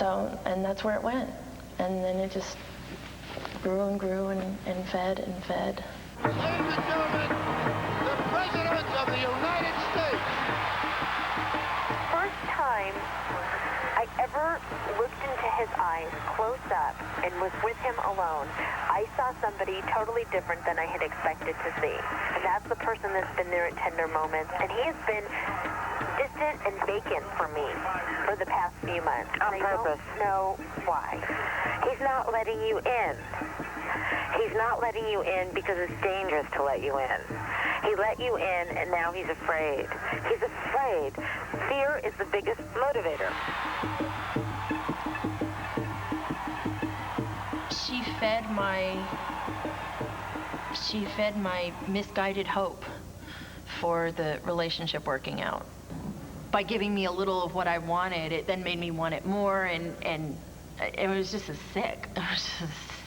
So, and that's where it went. And then it just grew and grew and fed and fed. Ladies and gentlemen, the President of the United States. First time I ever looked into his eyes close up and was with him alone, I saw somebody totally different than I had expected to see. And that's the person that's been there at tender moments. And he has been distant and vacant for me for the past few months. On purpose. I don't know why. He's not letting you in. He's not letting you in because it's dangerous to let you in. He let you in, and now he's afraid. He's afraid. Fear is the biggest motivator. She fed my misguided hope for the relationship working out. By giving me a little of what I wanted, it then made me want it more, and it was just a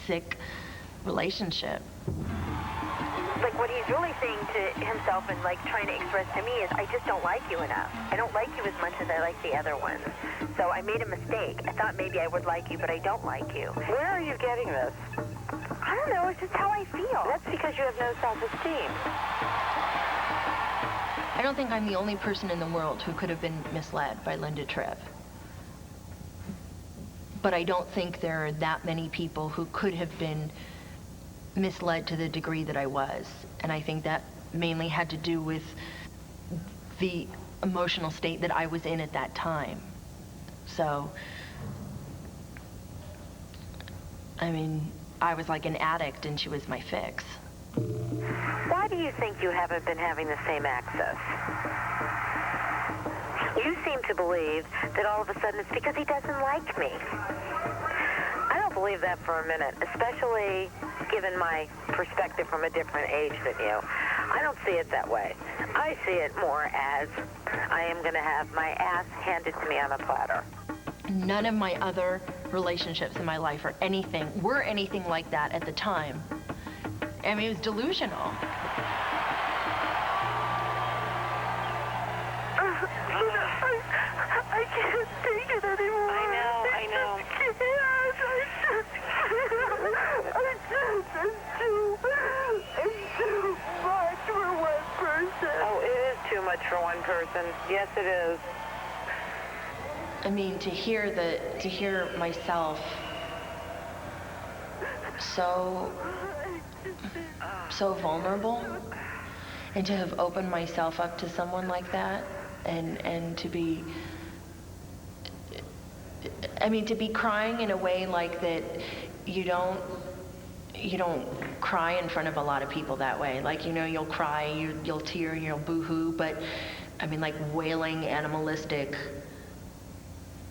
sick relationship. Like, what he's really saying to himself and, like, trying to express to me is, I just don't like you enough. I don't like you as much as I like the other ones. So I made a mistake. I thought maybe I would like you, but I don't like you. Where are you getting this? I don't know. It's just how I feel. That's because you have no self-esteem. I don't think I'm the only person in the world who could have been misled by Linda Tripp. But I don't think there are that many people who could have been misled to the degree that I was. And I think that mainly had to do with the emotional state that I was in at that time. So, I mean, I was like an addict and she was my fix. Why do you think you haven't been having the same access? You seem to believe that all of a sudden it's because he doesn't like me. I don't believe that for a minute, especially given my perspective from a different age than you. I don't see it that way. I see it more as I am going to have my ass handed to me on a platter. None of my other relationships in my life were anything like that at the time. I mean, it was delusional. I can't take it anymore. I know. It's too much for one person. Oh, it is too much for one person. Yes, it is. I mean, to hear myself so vulnerable, and to have opened myself up to someone like that, and to be crying in a way like that you don't cry in front of a lot of people that way. Like, you'll cry, you'll tear, you'll boo-hoo, but I mean, like wailing, animalistic,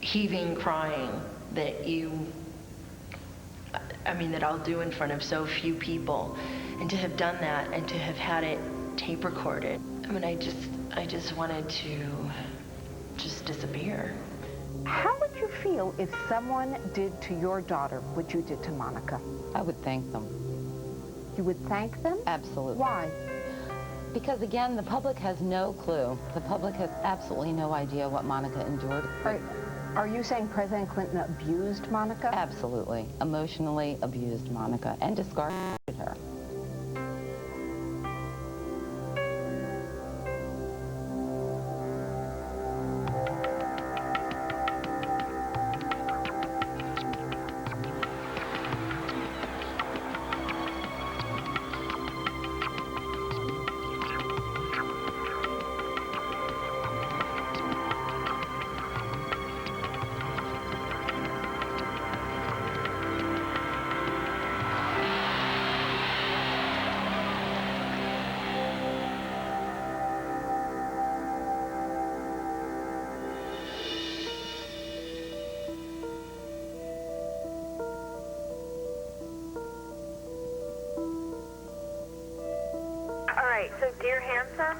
heaving crying that I'll do in front of so few people. And to have done that and to have had it tape recorded, I mean, I just wanted to just disappear. How would you feel if someone did to your daughter what you did to Monica? I would thank them. You would thank them? Absolutely. Why? Because again, the public has no clue. The public has absolutely no idea what Monica endured. Are you saying President Clinton abused Monica? Absolutely. Emotionally abused Monica and discarded her. So, dear handsome?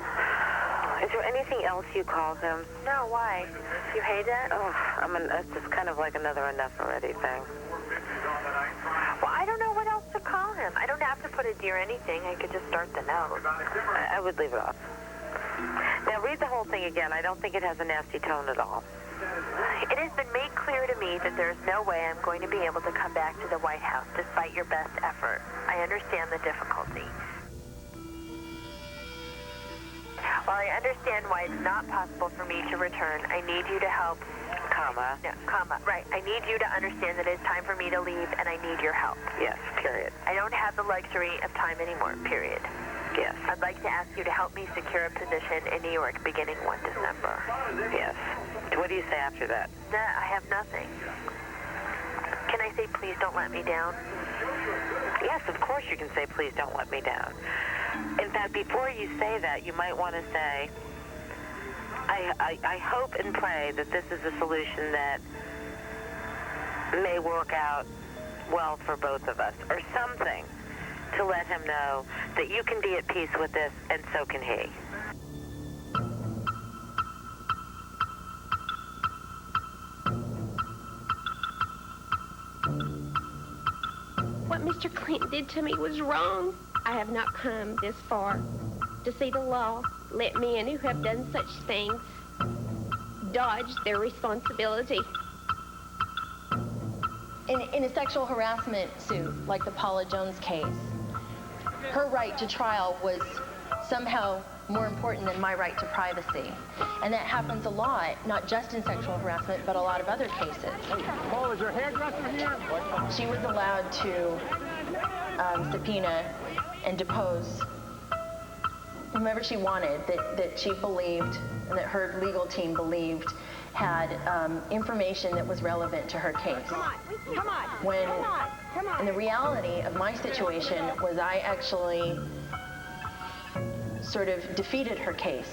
Is there anything else you call him? No, why? You hate it? Oh, it's just kind of like another enough already thing. Well, I don't know what else to call him. I don't have to put a dear anything. I could just start the note. I would leave it off. Now, read the whole thing again. I don't think it has a nasty tone at all. It has been made clear to me that there's no way I'm going to be able to come back to the White House despite your best effort. I understand the difficulty. While I understand why it's not possible for me to return, I need you to help. Comma. No, comma. Right. I need you to understand that it's time for me to leave, and I need your help. Yes, period. I don't have the luxury of time anymore, period. Yes. I'd like to ask you to help me secure a position in New York beginning 1 December. Yes. What do you say after that? Nah, I have nothing. Can I say, please don't let me down? Yes, of course you can say, please don't let me down. In fact, before you say that, you might want to say, I hope and pray that this is a solution that may work out well for both of us, or something to let him know that you can be at peace with this, and so can he. What Mr. Clinton did to me was wrong. I have not come this far to see the law let men who have done such things dodge their responsibility. In a sexual harassment suit, like the Paula Jones case, her right to trial was somehow more important than my right to privacy. And that happens a lot, not just in sexual harassment, but a lot of other cases. Paul, is your hairdresser here? She was allowed to subpoena and depose whomever she wanted that she believed and that her legal team believed had information that was relevant to her case. Come on. And the reality of my situation was I actually sort of defeated her case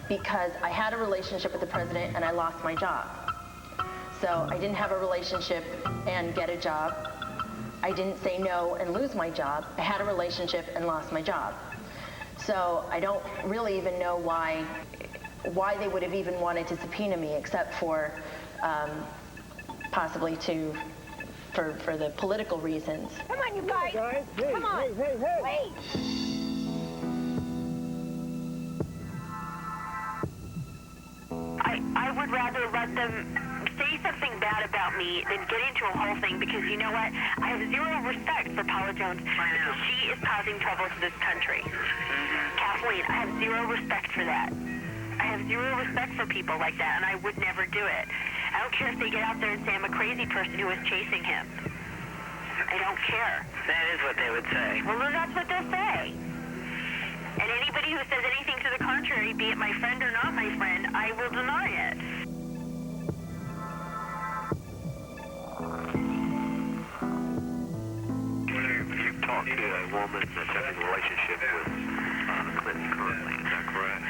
because I had a relationship with the president and I lost my job. So I didn't have a relationship and get a job. I didn't say no and lose my job. I had a relationship and lost my job. So I don't really even know why they would have even wanted to subpoena me, except for possibly for the political reasons. Come on, you guys. Hey, Come on. Hey. Wait. I would rather let them say something bad about me than get into a whole thing, because you know what? I have zero respect for Paula Jones because she is causing trouble to this country. Kathleen, I have zero respect for that. I have zero respect for people like that, and I would never do it. I don't care if they get out there and say I'm a crazy person who is chasing him. I don't care. That is what they would say. Well, then that's what they'll say. And anybody who says anything to the contrary, be it my friend or not my friend, I will deny it. You've talked to a woman that's having a relationship with Clinton currently, is that correct?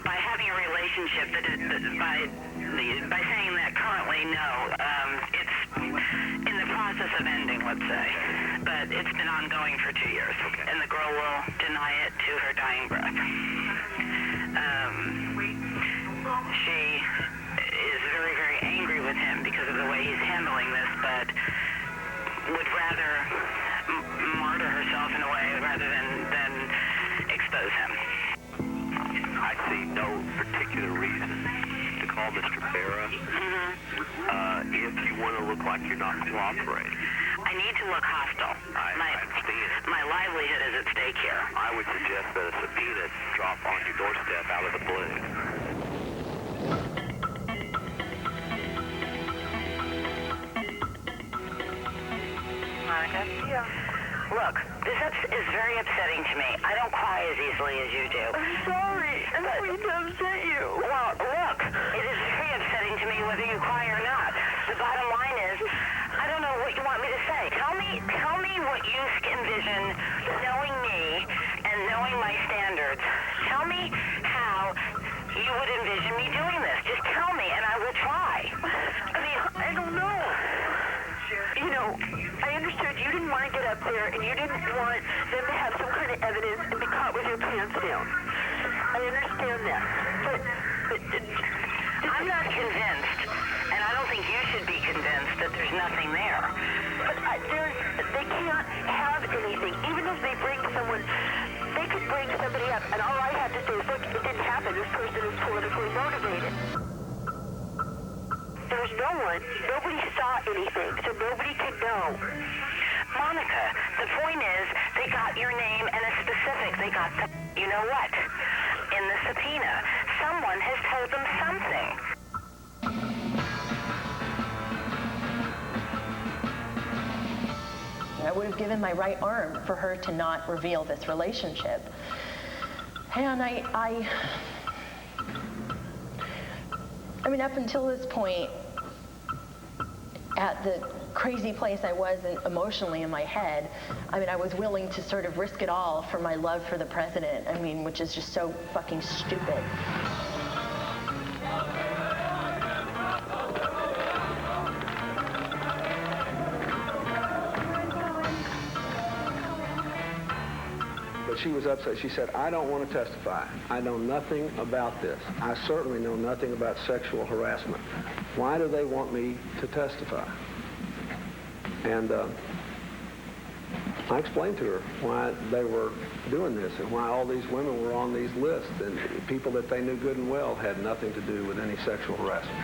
By having a relationship, by saying that currently, no. It's in the process of ending, let's say. But it's been ongoing for 2 years. Okay. And the girl will deny it to her dying breath. She is very, very angry with him because of the way he's handling this, but would rather martyr herself in a way rather than expose him. I see no particular reason to call Mr. Barra if you want to look like you're not cooperating. I need to look hostile. I understand. My livelihood is at stake here. I would suggest that a subpoena drop on your doorstep out of the blue. Monica? Yeah. Look, this is very upsetting to me. I don't cry as easily as you do. I'm sorry. I'm sorry to upset you. Well, look, it is very upsetting to me whether you cry or not. The bottom line is, I don't know what you want me to say. Tell me what you envision, knowing me and knowing my standards. Tell me how you would envision me doing this. Just tell me, and I will try. I mean, I don't know. You know, I understood you didn't want to get up there, and you didn't want them to have some kind of evidence and be caught with your pants down. I understand that. But I'm not convinced, and I don't think you should be convinced that there's nothing there. But they can't have anything. Even if they bring someone, they could bring somebody up, and all I have to say is, look, it didn't happen. This person is politically motivated. told no one. Nobody saw anything, so nobody could know. Monica, the point is, they got your name and a specific. They got the, you know what, in the subpoena. Someone has told them something. I would have given my right arm for her to not reveal this relationship. And I mean, up until this point, at the crazy place I was emotionally in my head, I mean, I was willing to sort of risk it all for my love for the president, I mean, which is just so fucking stupid. But she was upset. She said, I don't want to testify. I know nothing about this. I certainly know nothing about sexual harassment. Why do they want me to testify? And I explained to her why they were doing this and why all these women were on these lists, and people that they knew good and well had nothing to do with any sexual harassment.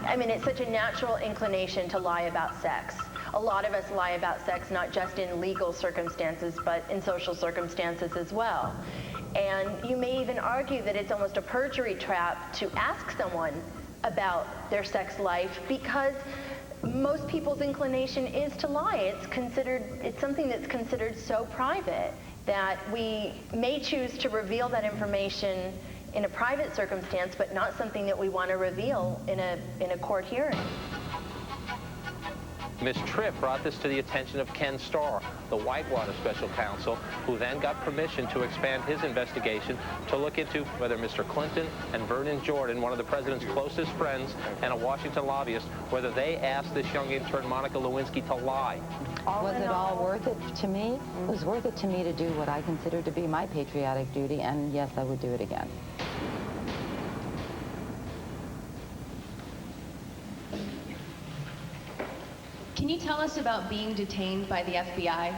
I mean, it's such a natural inclination to lie about sex. A lot of us lie about sex, not just in legal circumstances, but in social circumstances as well. And you may even argue that it's almost a perjury trap to ask someone about their sex life, because most people's inclination is to lie. It's something that's considered so private that we may choose to reveal that information in a private circumstance, but not something that we want to reveal in a court hearing. Ms. Tripp brought this to the attention of Ken Starr, the Whitewater special counsel, who then got permission to expand his investigation to look into whether Mr. Clinton and Vernon Jordan, one of the president's closest friends and a Washington lobbyist, whether they asked this young intern, Monica Lewinsky, to lie. Was it all worth it to me? It was worth it to me to do what I consider to be my patriotic duty, and yes, I would do it again. Can you tell us about being detained by the FBI?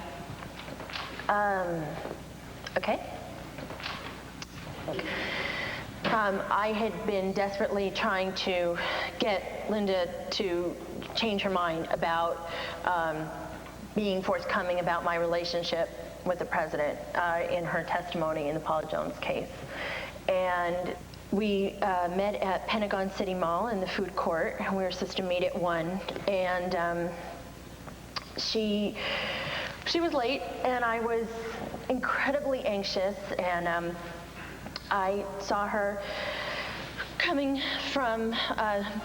Okay. I had been desperately trying to get Linda to change her mind about being forthcoming about my relationship with the president in her testimony in the Paula Jones case. And we met at Pentagon City Mall in the food court. We were supposed to meet at 1, and she was late, and I was incredibly anxious, and I saw her coming from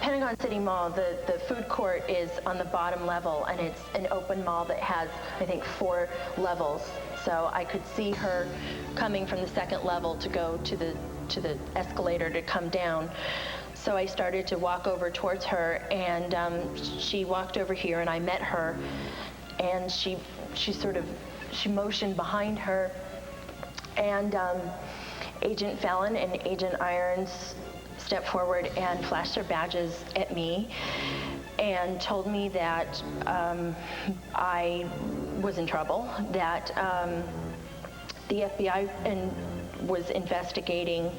Pentagon City Mall. The food court is on the bottom level, and it's an open mall that has, I think, 4 levels. So I could see her coming from the 2nd level to go to the escalator to come down. So I started to walk over towards her, and she walked over here, and I met her, and she motioned behind her, and Agent Fallon and Agent Irons stepped forward and flashed their badges at me and told me that I was in trouble, that the FBI was investigating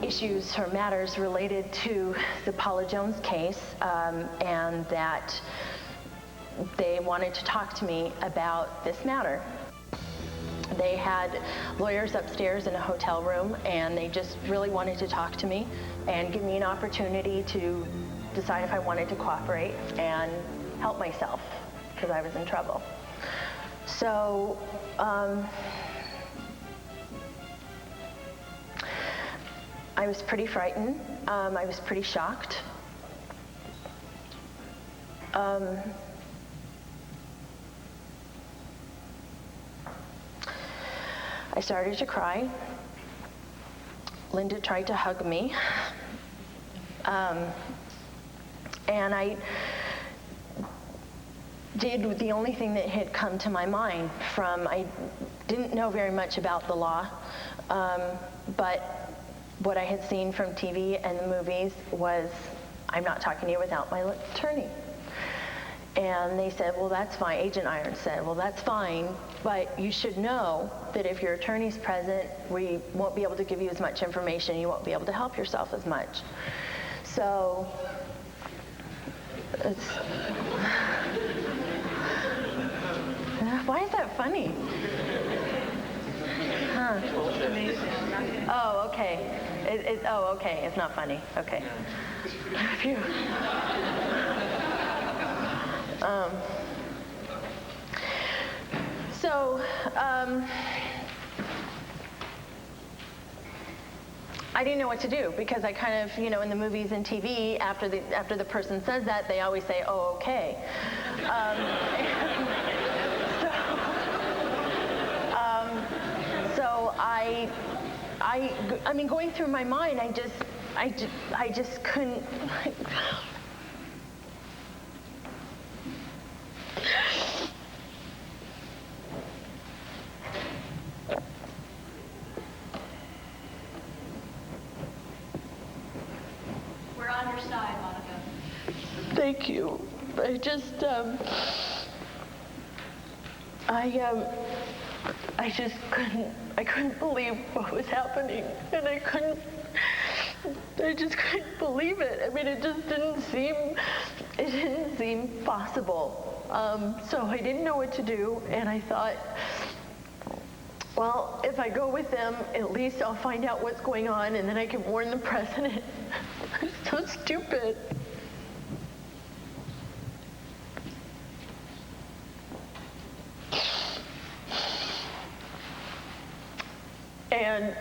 issues or matters related to the Paula Jones case, and that they wanted to talk to me about this matter. They had lawyers upstairs in a hotel room, and they just really wanted to talk to me and give me an opportunity to decide if I wanted to cooperate and help myself, because I was in trouble. So I was pretty frightened. I was pretty shocked. I started to cry. Linda tried to hug me. And did the only thing that had come to my mind from, I didn't know very much about the law, but what I had seen from TV and the movies was, I'm not talking to you without my attorney. And they said, well, that's fine. Agent Irons said, well, that's fine, but you should know that if your attorney's present, we won't be able to give you as much information. You won't be able to help yourself as much. So, it's... Why is that funny? Huh. Oh, okay. Oh, okay. It's not funny. Okay. Phew. I didn't know what to do because I kind of, you know, in the movies and TV, after the person says that, they always say, "Oh, okay." So I mean, going through my mind, I just couldn't. We're on your side, Monica. Thank you. I couldn't believe what was happening, and I just couldn't believe it. I mean, it didn't seem possible. So I didn't know what to do, and I thought, well, if I go with them, at least I'll find out what's going on, and then I can warn the president. It's so stupid. And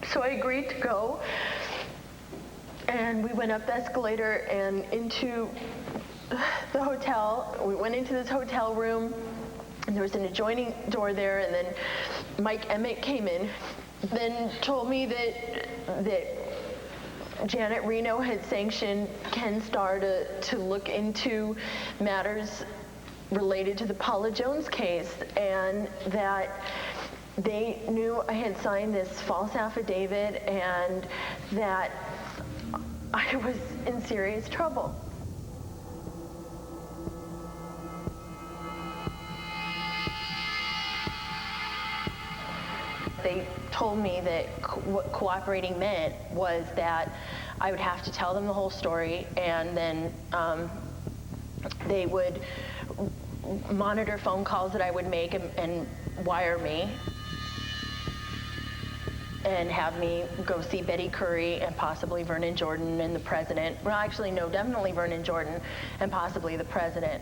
so I agreed to go, and we went up the escalator and into the hotel. We went into this hotel room, and there was an adjoining door there, and then Mike Emmett came in, then told me that Janet Reno had sanctioned Ken Starr to look into matters related to the Paula Jones case, and that they knew I had signed this false affidavit and that I was in serious trouble. They told me that what cooperating meant was that I would have to tell them the whole story, and then they would monitor phone calls that I would make and wire me, and have me go see Betty Curry and possibly Vernon Jordan and the president. Well, actually, no, definitely Vernon Jordan and possibly the president.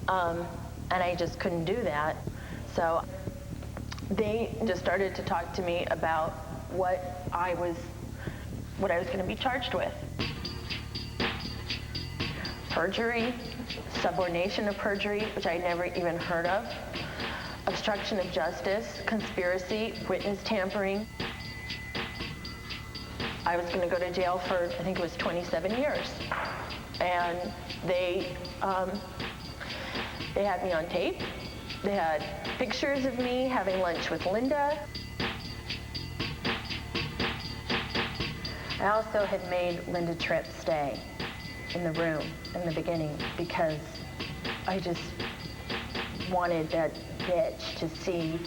And I just couldn't do that. So they just started to talk to me about what I was going to be charged with. Perjury, subordination of perjury, which I never even heard of, obstruction of justice, conspiracy, witness tampering. I was going to go to jail for, I think it was 27 years. And they had me on tape. They had pictures of me having lunch with Linda. I also had made Linda Tripp stay in the room in the beginning because I just wanted that bitch to see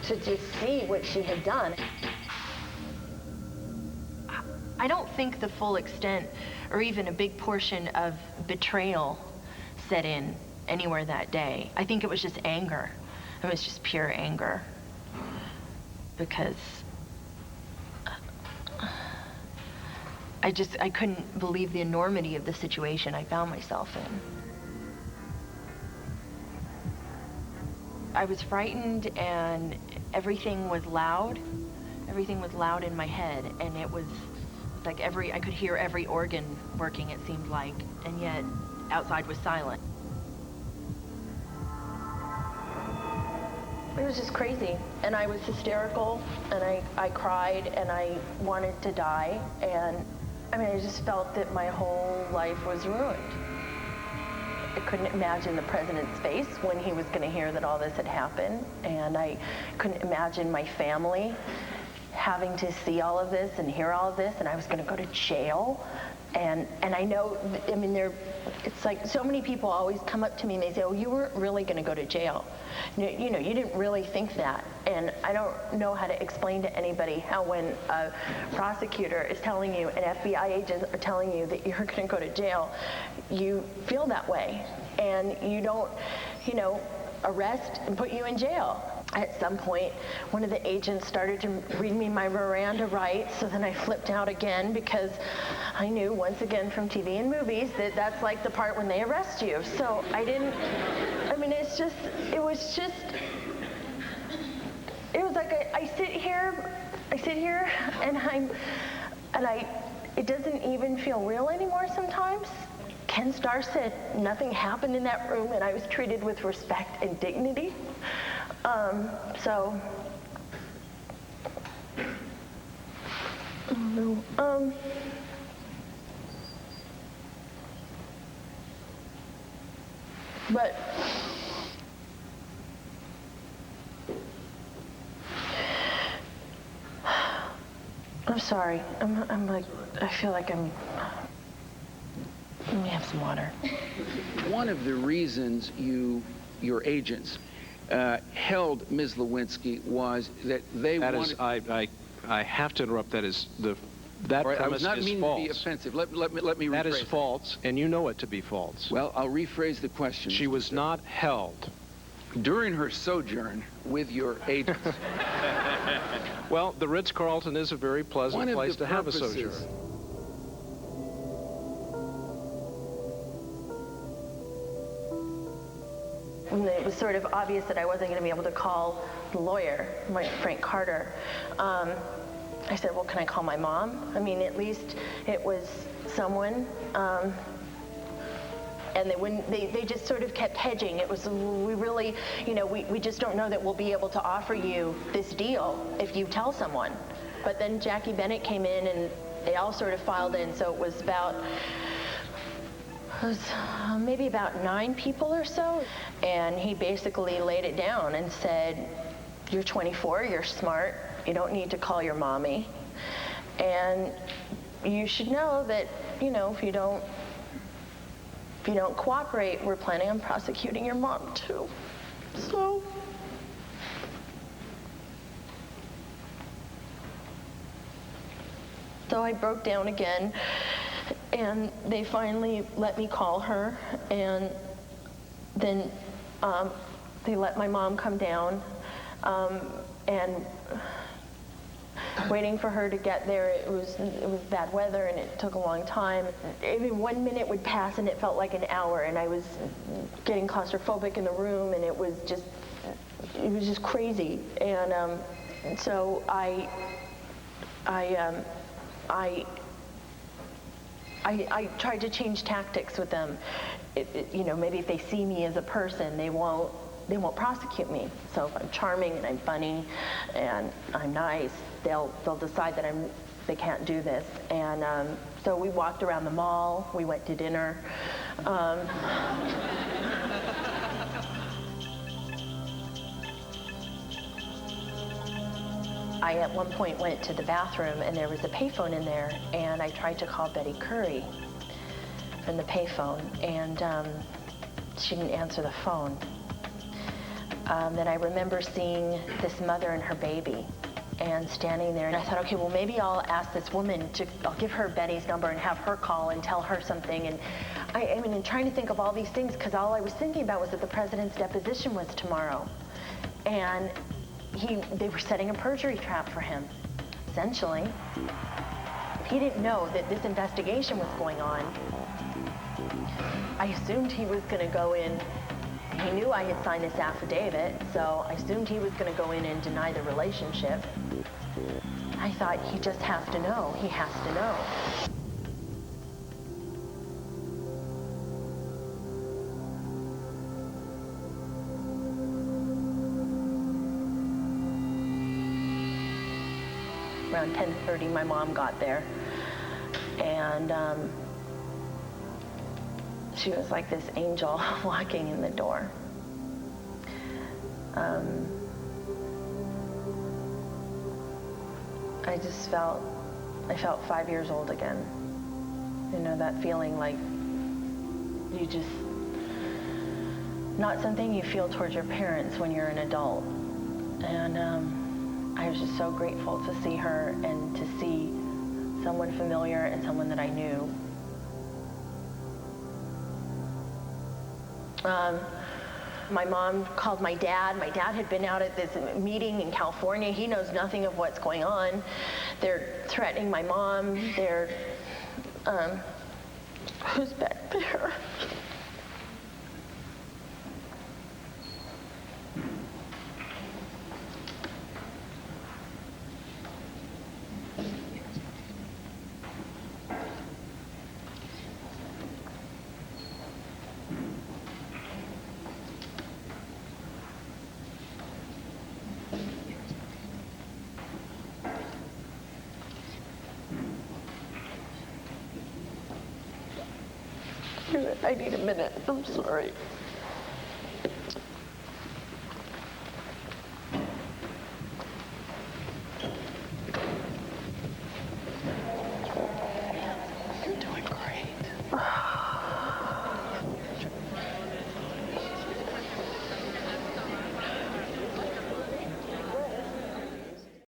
to just see what she had done. I don't think the full extent or even a big portion of betrayal set in anywhere that day. I think it was just anger. It was just pure anger. Because I couldn't believe the enormity of the situation I found myself in. I was frightened, and everything was loud. Everything was loud in my head, and it was like I could hear every organ working, it seemed like, and yet outside was silent. It was just crazy, and I was hysterical, and I cried, and I wanted to die, and I mean, I just felt that my whole life was ruined. I couldn't imagine the president's face when he was going to hear that all this had happened, and I couldn't imagine my family having to see all of this and hear all of this, and I was going to go to jail. And I know, I mean, it's like so many people always come up to me and they say, oh, you weren't really going to go to jail. You know, you didn't really think that. And I don't know how to explain to anybody how when a prosecutor is telling you, and FBI agents are telling you that you're going to go to jail, you feel that way. And you don't, you know, arrest and put you in jail. At some point, one of the agents started to read me my Miranda rights, so then I flipped out again because I knew once again from TV and movies that that's like the part when they arrest you. So I didn't, I mean, it was like I sit here and it doesn't even feel real anymore sometimes. Ken Starr said nothing happened in that room and I was treated with respect and dignity. So, but I'm sorry. I'm like, I feel like let me have some water. One of the reasons your agents held Ms. Lewinsky was that they wanted... I have to interrupt. That premise is false. I was not meaning to be offensive. Let me rephrase. That is false, and you know it to be false. Well, I'll rephrase the question. She was not held. During her sojourn with your agents. Well, the Ritz-Carlton is a very pleasant place to have a sojourn. When it was sort of obvious that I wasn't going to be able to call the lawyer, Frank Carter, I said, well, can I call my mom? I mean, at least it was someone. And they just sort of kept hedging. It was, we really, you know, we just don't know that we'll be able to offer you this deal if you tell someone. But then Jackie Bennett came in and they all sort of filed in, so it was maybe about 9 people or so. And he basically laid it down and said, you're 24, you're smart, you don't need to call your mommy. And you should know that, you know, if you don't cooperate, we're planning on prosecuting your mom too. So I broke down again, and they finally let me call her, and then they let my mom come down, and waiting for her to get there, it was bad weather and it took a long time. I mean, 1 minute would pass and it felt like an hour, and I was getting claustrophobic in the room, and it was just crazy. And so I tried to change tactics with them. You know, maybe if they see me as a person, they won't prosecute me. So if I'm charming and I'm funny and I'm nice, they'll decide that they can't do this. And so we walked around the mall, we went to dinner. I at one point went to the bathroom and there was a payphone in there, and I tried to call Betty Curry from the payphone, and she didn't answer the phone. Then I remember seeing this mother and her baby and standing there, and I thought, okay, well, maybe I'll ask this woman I'll give her Betty's number and have her call and tell her something. And I mean, and trying to think of all these things, because all I was thinking about was that the president's deposition was tomorrow. And they were setting a perjury trap for him, essentially. He didn't know that this investigation was going on. I assumed he was going to go in. He knew I had signed this affidavit, so I assumed he was going to go in and deny the relationship. I thought, he just has to know. He has to know. Around 10:30, my mom got there, and And she was like this angel walking in the door. I felt 5 years old again. You know, that feeling like you just, not something you feel towards your parents when you're an adult. And I was just so grateful to see her and to see someone familiar and someone that I knew. My mom called my dad. My dad had been out at this meeting in California. He knows nothing of what's going on. They're threatening my mom. They're, who's back there? I need a minute. I'm sorry.